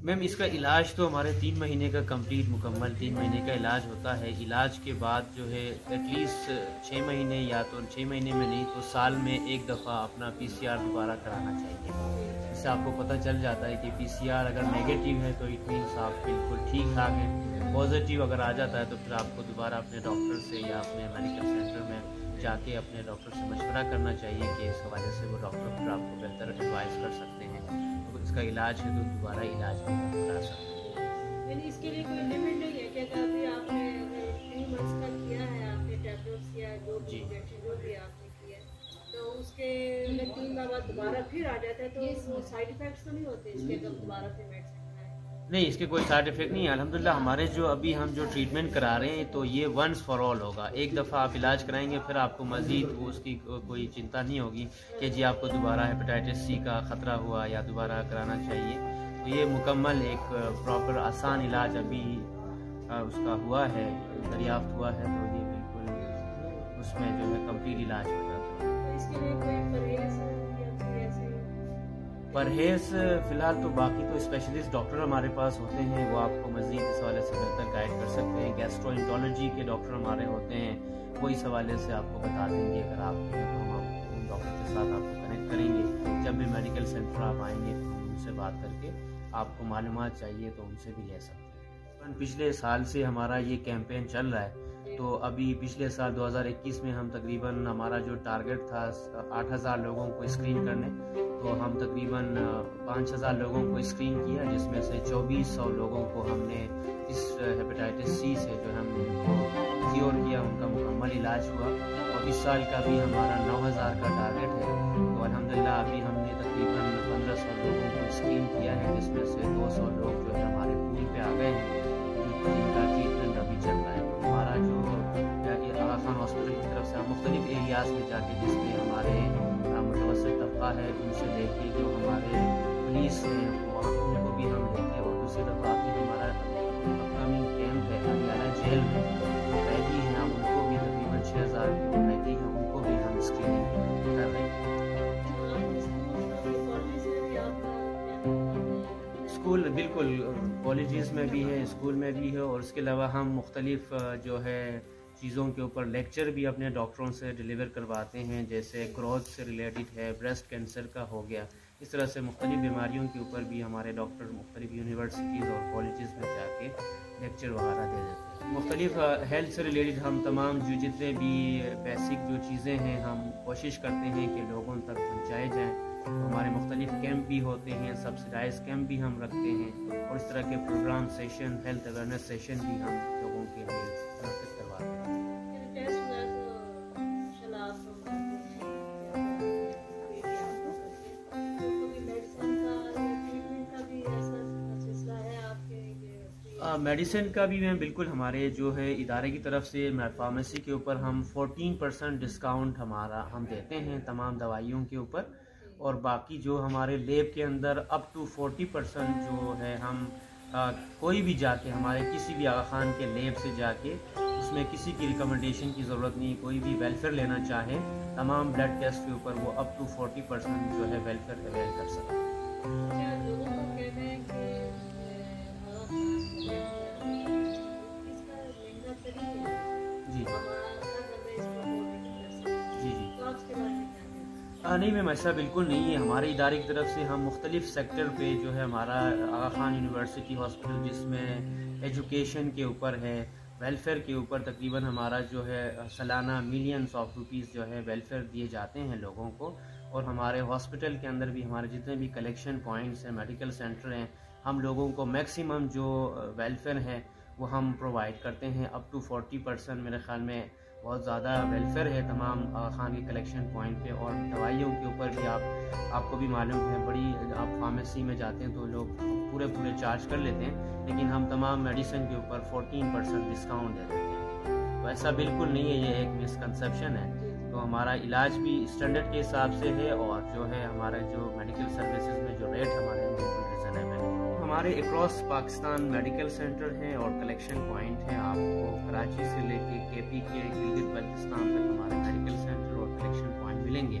میم اس کا علاج تو ہمارے 3 مہینے کا کمپلیٹ مکمل 3 مہینے کا علاج ہوتا ہے. علاج کے بعد جو ہے ایٹ لیسٹ 6 مہینے یا تو 6 مہینے میں نہیں تو سال میں ایک دفعہ اپنا PCR دوبارہ کرانا چاہیے. اس سے آپ کو پتہ چل جاتا ہے کہ PCR اگر نیگیٹو ہے تو اٹ مینس آپ بالکل ٹھیک ٹھاک ہیں. پازیٹیو اگر آ جاتا ہے تو پھر آپ کو دوبارہ اپنے ڈاکٹر سے یا اپنے میڈیکل سینٹر میں جا کے اپنے ڈاکٹر سے مشورہ کرنا چاہیے کہ اس حوالے سے وہ ڈاکٹر پھر آپ کو بہتر ایڈوائز کر سکتے ہیں. اس کا علاج ہے تو دوبارہ علاج بھی کرا سکتے ہیں. یعنی اس کے لیے کوئی لمٹ نہیں ہے کہ ابھی آپ نے 3 منتھس کا کیا ہے آپ نے ٹیبلٹس یا جو بھی انجیکشن جو بھی آپ نے کیا تو اس کے 3 ماہ بعد دوبارہ پھر آ جاتا ہے تو وہ سائیڈ افیکٹس تو نہیں ہوتے اس کے جب دوبارہ پھر میڈیسن؟ نہیں اس کے کوئی سائڈ افیکٹ نہیں ہے الحمدللہ. ہمارے جو ابھی ہم جو ٹریٹمنٹ کرا رہے ہیں تو یہ ونس فار آل ہوگا. ایک دفعہ آپ علاج کرائیں گے پھر آپ کو مزید اس کی کوئی چنتا نہیں ہوگی کہ جی آپ کو دوبارہ ہیپیٹائٹس سی کا خطرہ ہوا یا دوبارہ کرانا چاہیے. تو یہ مکمل ایک پراپر آسان علاج ابھی اس کا ہوا ہے دریافت ہوا ہے تو یہ بالکل اس میں جو ہے کمپلیٹ علاج ہو جاتا ہے. تو اس کے لیے کوئی پرہیز پرہیز فی الحال تو باقی تو اسپیشلسٹ ڈاکٹر ہمارے پاس ہوتے ہیں وہ آپ کو مزید اس حوالے سے بہتر گائیڈ کر سکتے ہیں. گیسٹرو انٹرولوجی کے ڈاکٹر ہمارے ہوتے ہیں وہ اس حوالے سے آپ کو بتا دیں گے. اگر آپ کے تو ہم ان ڈاکٹر کے ساتھ آپ کو کنیکٹ کریں گے. جب بھی میڈیکل سینٹر آپ آئیں گے تو ان سے بات کر کے آپ کو معلومات چاہیے تو ان سے بھی لے سکتے ہیں. پچھلے سال سے ہمارا یہ کیمپین چل رہا ہے تو ابھی پچھلے سال 2021 میں ہم تقریباً ہمارا جو ٹارگٹ تھا 8,000 لوگوں کو اسکرین کرنے تو ہم تقریباً 5,000 لوگوں کو اسکرین کیا جس میں سے 2,400 لوگوں کو ہم نے اس ہیپیٹائٹس سی سے جو ہم نے کیور کیا. ان کا مکمل علاج ہوا اور اس سال کا بھی ہمارا 9,000 کا ٹارگٹ ہے. تو الحمدللہ ابھی ہم نے تقریباً 1,500 لوگوں کو اسکرین کیا ہے جس میں سے 200 لوگ جو ہے ہمارے پول پہ آ گئے ہیں جن کا ٹریٹمنٹ ابھی چل رہا ہے. تو ہمارا جو آغا خان ہاسپٹل کی طرف سے ہم مختلف ایریاز میں جا کے جس میں ہمارے متوسط طبقہ ہے ان سے لے کے جو ہمارے پولیس ہیں وہاں ان کو بھی ہم لے کے اور دوسری طرف آپ ہمارا اپکمنگ کیمپ ہے ہریانہ جیل میں جو قیدی ہیں ہم ان کو بھی تقریباً 6,000 قیدی ہیں ان کو بھی ہم اسکریننگ کر رہے ہیں. اسکول بالکل کالجز میں بھی ہے اسکول میں بھی ہے اور اس کے علاوہ ہم مختلف جو ہے چیزوں کے اوپر لیکچر بھی اپنے ڈاکٹروں سے ڈیلیور کرواتے ہیں جیسے گروتھ سے ریلیٹڈ ہے بریسٹ کینسر کا ہو گیا. اس طرح سے مختلف بیماریوں کے اوپر بھی ہمارے ڈاکٹر مختلف یونیورسٹیز اور کالجز میں جا کے لیکچر وغیرہ دے دیتے ہیں. مختلف ہیلتھ سے ریلیٹڈ ہم تمام جو جتنے بھی بیسک جو چیزیں ہیں ہم کوشش کرتے ہیں کہ لوگوں تک پہنچائے جائیں. ہمارے مختلف کیمپ بھی ہوتے ہیں سبسیڈائز کیمپ بھی ہم رکھتے ہیں اور اس طرح کے programme session health awareness session بھی ہم لوگوں کے لیے منعقد کرواتے ہیں. میڈیسن کا بھی میں بالکل ہمارے جو ہے ادارے کی طرف سے فارمیسی کے اوپر ہم 14% ڈسکاؤنٹ ہم دیتے ہیں تمام دوائیوں کے اوپر اور باقی جو ہمارے لیب کے اندر اپ ٹو 40% جو ہے ہم کوئی بھی جا کے ہمارے کسی بھی آغا خان کے لیب سے جا کے اس میں کسی کی ریکمنڈیشن کی ضرورت نہیں. کوئی بھی ویلفیئر لینا چاہے تمام بلڈ ٹیسٹ کے اوپر وہ اپ ٹو 40% جو ہے ویلفیئر اویل کر سکتے ہیں. نہیں میم ایسا بالکل نہیں ہے. ہمارے ادارے کی طرف سے ہم مختلف سیکٹر پہ جو ہے ہمارا آغا خان یونیورسٹی ہاسپٹل جس میں ایجوکیشن کے اوپر ہے ویلفیئر کے اوپر تقریباً ہمارا جو ہے سالانہ ملینس آف روپیز جو ہے ویلفیئر دیے جاتے ہیں لوگوں کو. اور ہمارے ہاسپٹل کے اندر بھی ہمارے جتنے بھی کلیکشن پوائنٹس ہیں میڈیکل سینٹر ہیں ہم لوگوں کو میکسیمم جو ویلفیئر ہے وہ ہم پرووائڈ کرتے ہیں اپ ٹو 40%. میرے خیال میں بہت زیادہ ویلفیئر ہے تمام خان کے کلیکشن پوائنٹ پہ. اور دوائیوں کے اوپر بھی آپ کو بھی معلوم ہے بڑی آپ فارمیسی میں جاتے ہیں تو لوگ پورے چارج کر لیتے ہیں لیکن ہم تمام میڈیسن کے اوپر 14% ڈسکاؤنٹ دے دیتے ہیں. تو ایسا بالکل نہیں ہے یہ ایک مسکنسیپشن ہے. تو ہمارا علاج بھی اسٹینڈرڈ کے حساب سے ہے اور جو ہے ہمارا جو میڈیکل سروسز میں جو ریٹ ہمارے بالکل ریزنیبل ہے. ہمارے اکراس پاکستان میڈیکل سینٹر ہیں اور کلیکشن پوائنٹ ہیں. آپ کو کراچی سے لے کے KP کے گلگت بلتستان تک ہمارے میڈیکل سینٹر اور کلیکشن پوائنٹ ملیں گے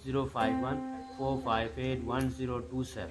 051-458-1027।